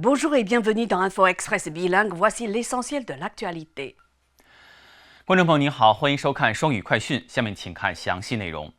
Bonjour et bienvenue dans Info Express bilingue. Voici l'essentiel de l'actualité. 观众朋友您好，欢迎收看双语快讯。下面请看详细内容。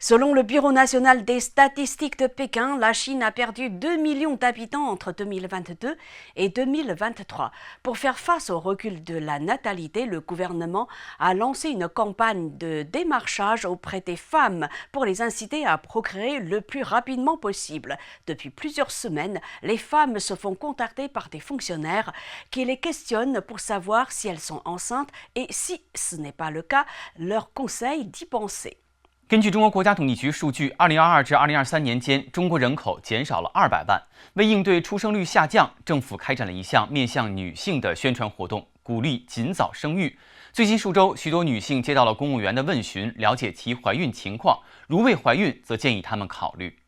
Selon le Bureau national des statistiques de Pékin, la Chine a perdu 2 millions d'habitants entre 2022 et 2023. Pour faire face au recul de la natalité, le gouvernement a lancé une campagne de démarchage auprès des femmes pour les inciter à procréer le plus rapidement possible. Depuis plusieurs semaines, les femmes se font contacter par des fonctionnaires qui les questionnent pour savoir si elles sont enceintes et si ce n'est pas le cas, leur conseillent d'y penser. 根据中国国家统计局数据，2022至2023年间，中国人口减少了200万。为应对出生率下降，政府开展了一项面向女性的宣传活动，鼓励尽早生育。最近数周，许多女性接到了公务员的问询，了解其怀孕情况。如未怀孕，则建议她们考虑。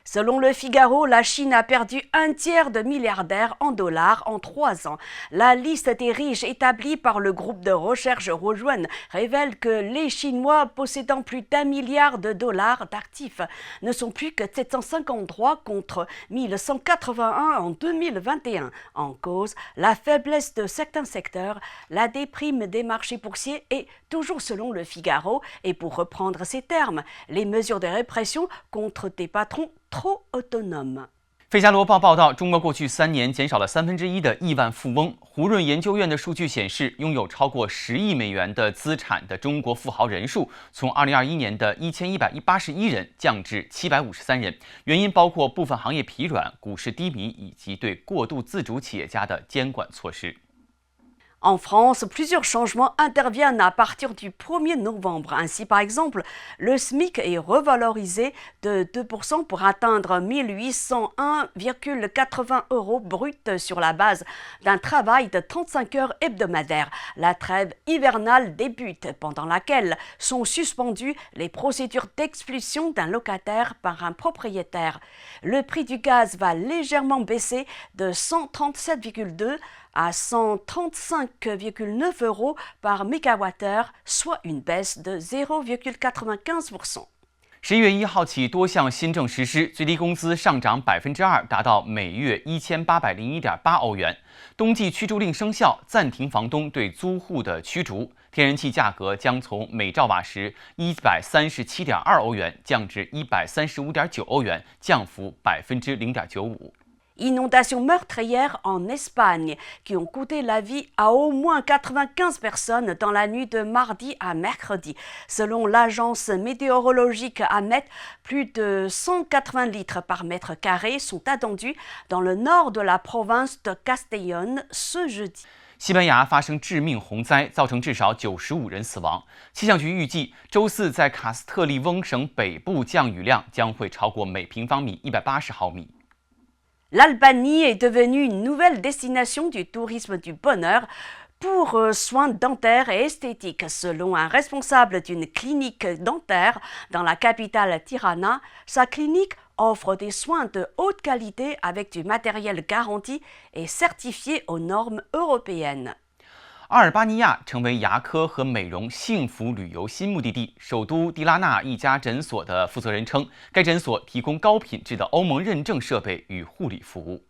Selon le Figaro, la Chine a perdu un tiers de milliardaires en dollars en 3 ans. La liste des riches établie par le groupe de recherche Rojuan révèle que les Chinois possédant plus d'1 milliard de dollars d'actifs ne sont plus que 753 contre 1181 en 2021. En cause, la faiblesse de certains secteurs, la déprime des marchés boursiers et, toujours selon le Figaro, et pour reprendre ces termes, les mesures de répression contre des patrons trop autonome。 费加罗报报道，中国过去3年减少了1/3的亿万富翁。胡润研究院的数据显示，拥有超过10亿美元的资产的中国富豪人数，从2021年的1181人降至753人。原因包括部分行业疲软、股市低迷以及对过度自主企业家的监管措施。 En France, plusieurs changements interviennent à partir du 1er novembre. Ainsi, par exemple, le SMIC est revalorisé de 2% pour atteindre 1801,80 € brut sur la base d'un travail de 35 heures hebdomadaires. La trêve hivernale débute, pendant laquelle sont suspendues les procédures d'expulsion d'un locataire par un propriétaire. Le prix du gaz va légèrement baisser de 137,2 à 135,9 € par mégawattheure, soit une baisse de 0,95%。 11月1号起，多项新政实施，最低工资上涨2%，达到每月1801.8欧元。冬季驱逐令生效，暂停房东对租户的驱逐。天然气价格将从每兆瓦时137.2欧元降至135.9欧元，降幅0.95%。 Inondations meurtrières en Espagne qui ont coûté la vie à au moins 95 personnes dans la nuit de mardi à mercredi. Selon l'agence météorologique AMET, plus de 180 litres par mètre carré sont attendus dans le nord de la province de Castellón ce jeudi. 西班牙发生致命洪灾，造成至少95人死亡。气象局预计，周四在卡斯特利翁省北部降雨量将会超过每平方米180毫米。 L'Albanie est devenue une nouvelle destination du tourisme du bonheur pour soins dentaires et esthétiques. Selon un responsable d'une clinique dentaire dans la capitale Tirana, sa clinique offre des soins de haute qualité avec du matériel garanti et certifié aux normes européennes. 阿尔巴尼亚成为牙科和美容幸福旅游新目的地。首都迪拉纳一家诊所的负责人称，该诊所提供高品质的欧盟认证设备与护理服务。